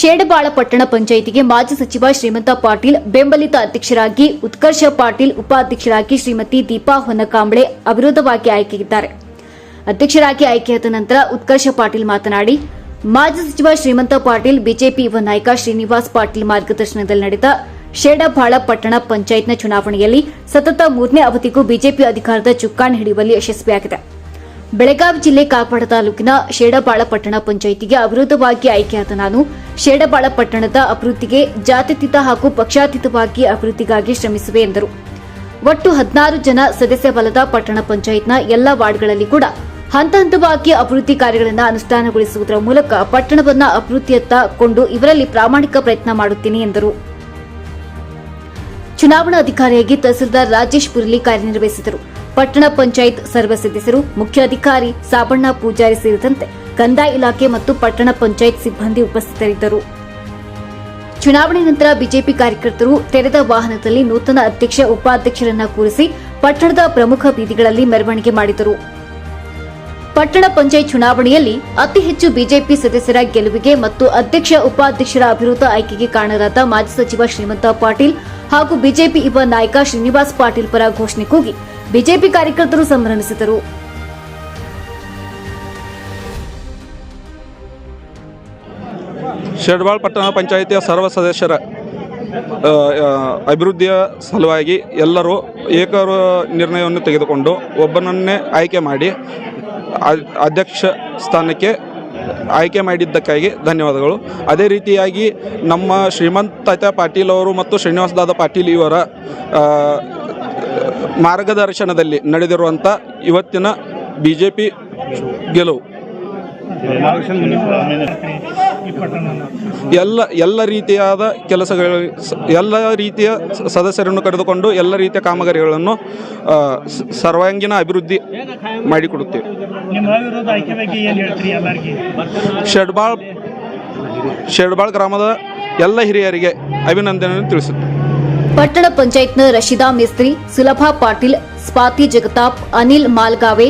ಶೇಡಬಾಳ ಪಟ್ಟಣ ಪಂಚಾಯಿತಿಗೆ ಮಾಜಿ ಸಚಿವ ಶ್ರೀಮಂತ ಪಾಟೀಲ್ ಬೆಂಬಲಿತ ಅಧ್ಯಕ್ಷರಾಗಿ, ಉತ್ಕರ್ಷ ಪಾಟೀಲ್ ಉಪಾಧ್ಯಕ್ಷರಾಗಿ ಶ್ರೀಮತಿ ದೀಪಾ ಹೊನ್ನಕಾಂಬಳೆ ಅವಿರೋಧವಾಗಿ ಆಯ್ಕೆಯಾಗಿದ್ದಾರೆ. ಅಧ್ಯಕ್ಷರಾಗಿ ಆಯ್ಕೆಯಾದ ನಂತರ ಉತ್ಕರ್ಷ ಪಾಟೀಲ್ ಮಾತನಾಡಿ, ಮಾಜಿ ಸಚಿವ ಶ್ರೀಮಂತ ಪಾಟೀಲ್, ಬಿಜೆಪಿ ಯುವ ನಾಯಕ ಶ್ರೀನಿವಾಸ್ ಪಾಟೀಲ್ ಮಾರ್ಗದರ್ಶನದಲ್ಲಿ ನಡೆದ ಶೇಡಬಾಳ ಪಟ್ಟಣ ಪಂಚಾಯತ್ನ ಚುನಾವಣೆಯಲ್ಲಿ ಸತತ 3ನೇ ಅವಧಿಗೂ ಬಿಜೆಪಿ ಅಧಿಕಾರದ ಚುಕ್ಕಾಣಿ ಹಿಡಿಯುವಲ್ಲಿ ಯಶಸ್ವಿಯಾಗಿದೆ. ಬೆಳಗಾವಿ ಜಿಲ್ಲೆ ಕಾಗವಾಡ ತಾಲೂಕಿನ ಶೇಡಬಾಳ ಪಟ್ಟಣ ಪಂಚಾಯಿತಿಗೆ ಅವಿರೋಧವಾಗಿ ಆಯ್ಕೆಯಾದ ನಾನು ಶೇಡಬಾಳ ಪಟ್ಟಣದ ಅಭಿವೃದ್ಧಿಗೆ ಜಾತ್ಯತೀತ ಹಾಗೂ ಪಕ್ಷಾತೀತವಾಗಿ ಅಭಿವೃದ್ಧಿಗಾಗಿ ಶ್ರಮಿಸುವೆ ಎಂದರು. ಒಟ್ಟು 16 ಜನ ಸದಸ್ಯ ಬಲದ ಪಟ್ಟಣ ಪಂಚಾಯತ್ನ ಎಲ್ಲ ವಾರ್ಡ್ಗಳಲ್ಲಿ ಕೂಡ ಹಂತ ಹಂತವಾಗಿ ಅಭಿವೃದ್ಧಿ ಕಾರ್ಯಗಳನ್ನು ಅನುಷ್ಠಾನಗೊಳಿಸುವುದರ ಮೂಲಕ ಪಟ್ಟಣವನ್ನು ಅಭಿವೃದ್ಧಿಯತ್ತ ಕೊಂಡು ಇವರಲ್ಲಿ ಪ್ರಾಮಾಣಿಕ ಪ್ರಯತ್ನ ಮಾಡುತ್ತೇನೆ ಎಂದರು. ಚುನಾವಣಾಧಿಕಾರಿಯಾಗಿ ತಹಸೀಲ್ದಾರ್ ರಾಜೇಶ್ ಪುರ್ಲಿ ಕಾರ್ಯನಿರ್ವಹಿಸಿದರು. ಪಟ್ಟಣ ಪಂಚಾಯತ್ ಸರ್ವ ಸದಸ್ಯರು, ಮುಖ್ಯ ಅಧಿಕಾರಿ ಸಾಬಣ್ಣ ಪೂಜಾರಿ ಸೇರಿದಂತೆ ಕಂದಾಯ ಇಲಾಖೆ ಮತ್ತು ಪಟ್ಟಣ ಪಂಚಾಯತ್ ಸಿಬ್ಬಂದಿ ಉಪಸ್ಥಿತರಿದ್ದರು. ಚುನಾವಣೆ ನಂತರ ಬಿಜೆಪಿ ಕಾರ್ಯಕರ್ತರು ತೆರೆದ ವಾಹನದಲ್ಲಿ ನೂತನ ಅಧ್ಯಕ್ಷ, ಉಪಾಧ್ಯಕ್ಷರನ್ನು ಕೂರಿಸಿ ಪಟ್ಟಣದ ಪ್ರಮುಖ ಬೀದಿಗಳಲ್ಲಿ ಮೆರವಣಿಗೆ ಮಾಡಿದರು. ಪಟ್ಟಣ ಪಂಚಾಯತ್ ಚುನಾವಣೆಯಲ್ಲಿ ಅತಿ ಹೆಚ್ಚು ಬಿಜೆಪಿ ಸದಸ್ಯರ ಗೆಲುವಿಗೆ ಮತ್ತು ಅಧ್ಯಕ್ಷ, ಉಪಾಧ್ಯಕ್ಷರ ಅವಿರೋಧ ಆಯ್ಕೆಗೆ ಕಾರಣರಾದ ಮಾಜಿ ಸಚಿವ ಶ್ರೀಮಂತ ಪಾಟೀಲ್ ಹಾಗೂ ಬಿಜೆಪಿ ಯುವ ನಾಯಕ ಶ್ರೀನಿವಾಸ್ ಪಾಟೀಲ್ ಪರ ಘೋಷಣೆ ಕೂಗಿ ಬಿಜೆಪಿ ಕಾರ್ಯಕರ್ತರು ಸಂಭ್ರಮಿಸಿದರು. ಶೇಡಬಾಳ ಪಟ್ಟಣ ಪಂಚಾಯಿತಿಯ ಸರ್ವ ಸದಸ್ಯರ ಅಭಿವೃದ್ಧಿಯ ಸಲುವಾಗಿ ಎಲ್ಲರೂ ಏಕ ನಿರ್ಣಯವನ್ನು ತೆಗೆದುಕೊಂಡು ಒಬ್ಬನನ್ನೇ ಆಯ್ಕೆ ಮಾಡಿ ಅಧ್ಯಕ್ಷ ಸ್ಥಾನಕ್ಕೆ ಆಯ್ಕೆ ಮಾಡಿದ್ದಕ್ಕಾಗಿ ಧನ್ಯವಾದಗಳು. ಅದೇ ರೀತಿಯಾಗಿ ನಮ್ಮ ಶ್ರೀಮಂತ ಪಾಟೀಲ್ ಅವರು ಮತ್ತು ಶ್ರೀನಿವಾಸ ದಾದ ಪಾಟೀಲ್ ಇವರ ಮಾರ್ಗದರ್ಶನದಲ್ಲಿ ನಡೆದಿರುವಂಥ ಇವತ್ತಿನ ಬಿಜೆಪಿ ಗೆಲುವು ಎಲ್ಲ ರೀತಿಯಾದ ಕೆಲಸಗಳು, ಎಲ್ಲ ರೀತಿಯ ಸದಸ್ಯರನ್ನು ಕರೆದುಕೊಂಡು ಎಲ್ಲ ರೀತಿಯ ಕಾಮಗಾರಿಗಳನ್ನು ಸರ್ವಾಂಗೀಣ ಅಭಿವೃದ್ಧಿ ಮಾಡಿಕೊಡುತ್ತೇವೆ. ಶೇಡಬಾಳ ಗ್ರಾಮದ ಎಲ್ಲ ಹಿರಿಯರಿಗೆ ಅಭಿನಂದನೆ ತಿಳಿಸುತ್ತೇವೆ. ಪಟ್ಟಣ ಪಂಚಾಯತ್ನ ರಶೀದಾ ಮೇಸ್ತ್ರಿ, ಸುಲಭಾ ಪಾಟೀಲ್, ಸ್ವಾತಿ ಜಗತಾಪ್, ಅನಿಲ್ ಮಾಲ್ಗಾವೆ,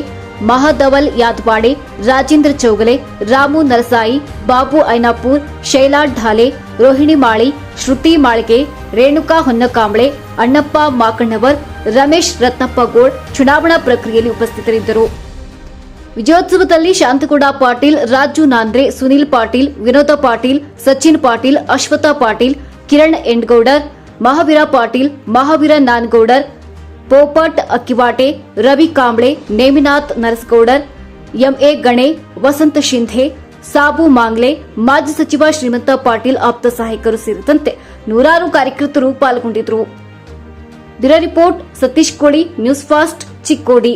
ಮಹಾದವಲ್ ಯಾದವಾಡೆ, ರಾಜೇಂದ್ರ ಚೌಗಲೆ, ರಾಮು ನರಸಾಯಿ, ಬಾಬು ಐನಾಪುರ್, ಶೈಲಾ ಢಾಲೆ, ರೋಹಿಣಿ ಮಾಳಿ, ಶ್ರುತಿ ಮಾಳಿಗೆ, ರೇಣುಕಾ ಹೊನ್ನಕಾಂಬಳೆ, ಅಣ್ಣಪ್ಪ ಮಾಕಣ್ಣವರ್, ರಮೇಶ್ ರತ್ನಪ್ಪಗೋಳ್ ಚುನಾವಣಾ ಪ್ರಕ್ರಿಯೆಯಲ್ಲಿ ಉಪಸ್ಥಿತರಿದ್ದರು. ವಿಜಯೋತ್ಸವದಲ್ಲಿ ಶಾಂತಗೌಡ ಪಾಟೀಲ್, ರಾಜು ನಾಂದ್ರೆ, ಸುನಿಲ್ ಪಾಟೀಲ್, ವಿನೋದ ಪಾಟೀಲ್, ಸಚಿನ್ ಪಾಟೀಲ್, ಅಶ್ವಥ ಪಾಟೀಲ್, ಕಿರಣ್ ಎಂಡ್ಗೌಡರ್, ಮಹಾವೀರ ಪಾಟೀಲ್, ಮಹಾವೀರ ನಾನ್ಗೌಡರ್, ಪೋಪಟ್ ಅಕ್ಕಿವಾಟೆ, ರವಿ ಕಾಂಬ್ಳೆ, ನೇಮಿನಾಥ್ ನರಸಗೌಡರ್, ಎಂಎ ಗಣೆ, ವಸಂತ ಶಿಂಧೆ, ಸಾಬು ಮಾಂಗ್ಲೆ, ಮಾಜಿ ಸಚಿವ ಶ್ರೀಮಂತ ಪಾಟೀಲ್ ಆಪ್ತ ಸಹಾಯಕರು ಸೇರಿದಂತೆ ನೂರಾರು ಕಾರ್ಯಕರ್ತರು ಪಾಲ್ಗೊಂಡಿದ್ದರು. ಬ್ಯೂರೋ ರಿಪೋರ್ಟ್ ಸತೀಶ್ ಕೋಡಿ, ನ್ಯೂಸ್ ಫಾಸ್ಟ್, ಚಿಕ್ಕೋಡಿ.